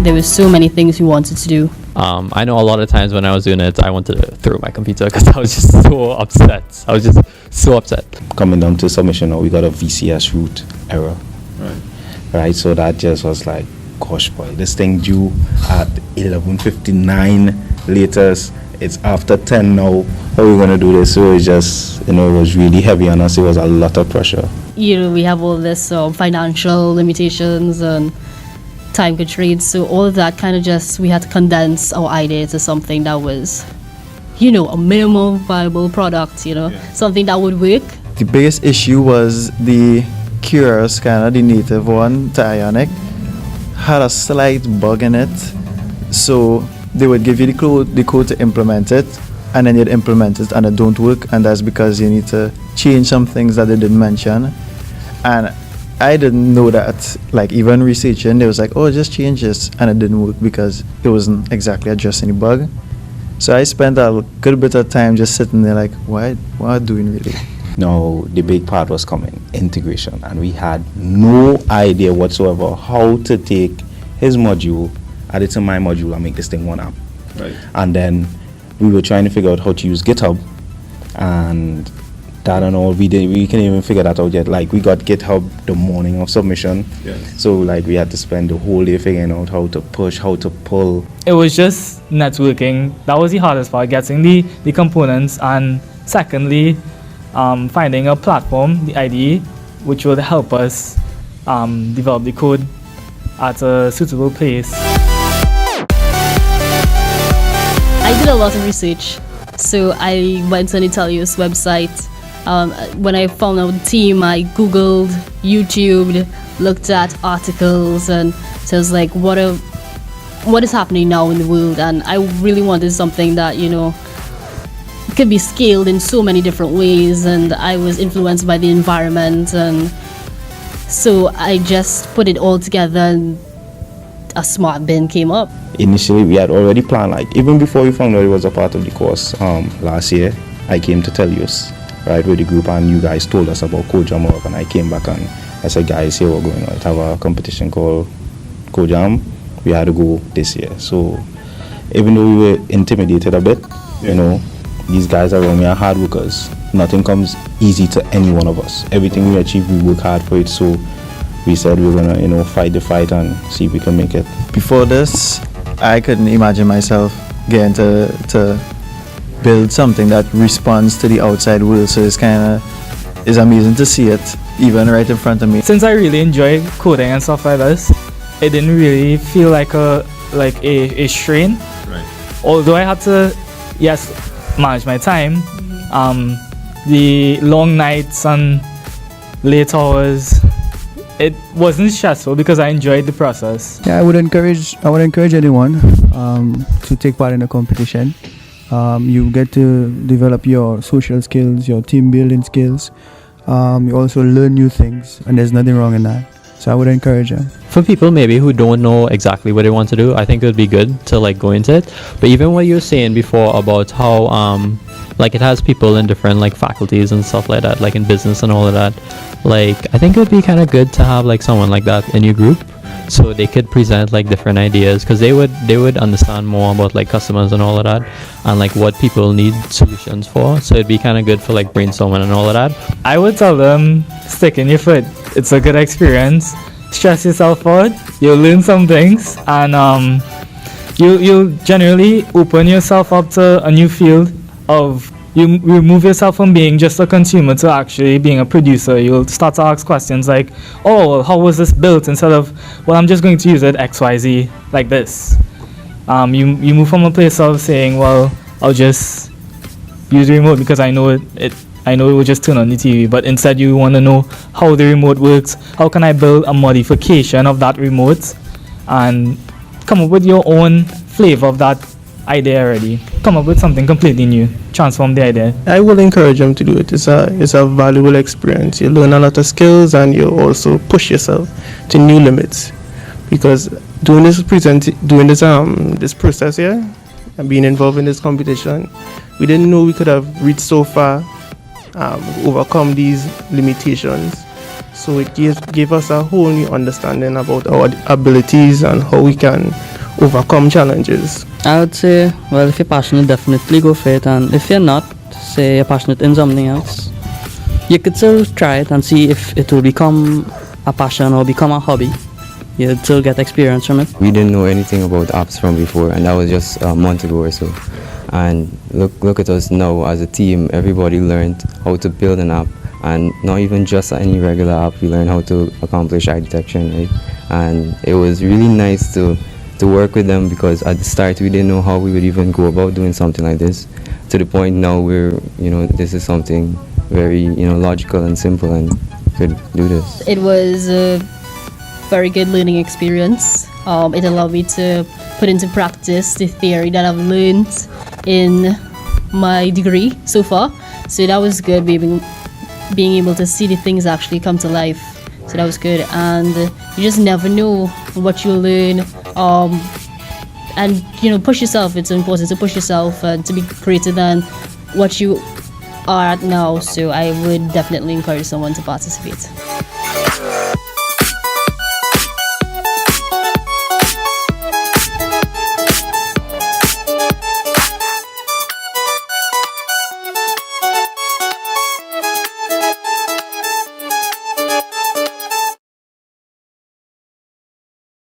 there were so many things we wanted to do. I know a lot of times when I was doing it, I wanted to throw my computer because I was just so upset. I was just so upset. Coming down to submission, we got a VCS root error. Right, so that just was like, gosh, boy, this thing due at 11:59 latest. It's after 10 now. How are we going to do this? So it's just, it was really heavy on us. It was a lot of pressure. We have all this financial limitations and time constraints. So all of that kind of we had to condense our idea to something that was, a minimum viable product, something that would work. The biggest issue was the Curious scanner, the native one, to Ionic, had a slight bug in it. So they would give you the code to implement it, and then you'd implement it and it don't work, and that's because you need to change some things that they didn't mention. And I didn't know that, like, even researching, they was like, oh, just change this, and it didn't work because it wasn't exactly addressing the bug. So I spent a good bit of time just sitting there like, what are we doing really? No, the big part was coming, integration, and we had no idea whatsoever how to take his module, add it to my module, and make this thing one app. Right. And then we were trying to figure out how to use GitHub, and that and all, we can't even figure that out yet. Like, we got GitHub the morning of submission, so like we had to spend the whole day figuring out how to push, how to pull. It was just networking. That was the hardest part, getting the components, and secondly, finding a platform, the IDE, which would help us develop the code at a suitable place. I did a lot of research. So I went on the Teleios website. When I found out the team, I Googled, YouTubed, looked at articles, and so I was like, what is happening now in the world? And I really wanted something that, could be scaled in so many different ways, and I was influenced by the environment, and so I just put it all together and a smart bin came up. Initially, we had already planned, like, even before we found out it was a part of the course, last year, I came to Teleios, right, with the group, and you guys told us about Code Jam, and I came back and I said, guys, here we're going to have a competition called Code Jam. We had to go this year. So even though we were intimidated a bit, these guys around me are hard workers. Nothing comes easy to any one of us. Everything we achieve, we work hard for it. So we said we were gonna, fight the fight and see if we can make it. Before this, I couldn't imagine myself getting to build something that responds to the outside world. So it's amazing to see it even right in front of me. Since I really enjoy coding and stuff like this, it didn't really feel like a strain. Right. Although I had to, manage my time. The long nights and late hours, it wasn't stressful because I enjoyed the process. Yeah, I would encourage anyone to take part in a competition. You get to develop your social skills, your team building skills. You also learn new things, and there's nothing wrong in that. So I would encourage them. For people maybe who don't know exactly what they want to do, I think it would be good to go into it. But even what you were saying before about how it has people in different faculties and stuff like that, like in business and all of that, I think it would be kind of good to have someone like that in your group, so they could present different ideas, because they would understand more about customers and all of that, and what people need solutions for. So it'd be kind of good for brainstorming and all of that. I would tell them, stick in your foot. It's a good experience. Stress yourself out. You'll learn some things, and you'll generally open yourself up to a new field of. You remove yourself from being just a consumer to actually being a producer. You'll start to ask questions like, oh, well, how was this built? Instead of, well, I'm just going to use it XYZ like this. You move from a place of saying, well, I'll just use the remote because I know it will just turn on the TV. But instead you want to know how the remote works. How can I build a modification of that remote and come up with your own flavor of that idea already. Come up with something completely new. Transform the idea. I will encourage them to do it. It's a valuable experience. You learn a lot of skills, and you also push yourself to new limits. Because doing this process here and being involved in this competition, we didn't know we could have reached so far, overcome these limitations. So it gave us a whole new understanding about our abilities and how we can overcome challenges? I would say, well, if you're passionate, definitely go for it. And if you're not, say you're passionate in something else, you could still try it and see if it will become a passion or become a hobby. You'd still get experience from it. We didn't know anything about apps from before, and that was just a month ago or so. And look at us now as a team. Everybody learned how to build an app, and not even just any regular app. We learned how to accomplish eye detection, right? And it was really nice to work with them, because at the start we didn't know how we would even go about doing something like this. To the point now where this is something very logical and simple, and could do this. It was a very good learning experience. It allowed me to put into practice the theory that I've learned in my degree so far. So that was good, being able to see the things actually come to life. So that was good, and you just never know what you'll learn. And push yourself. It's important to push yourself to be greater than what you are at now. So I would definitely encourage someone to participate.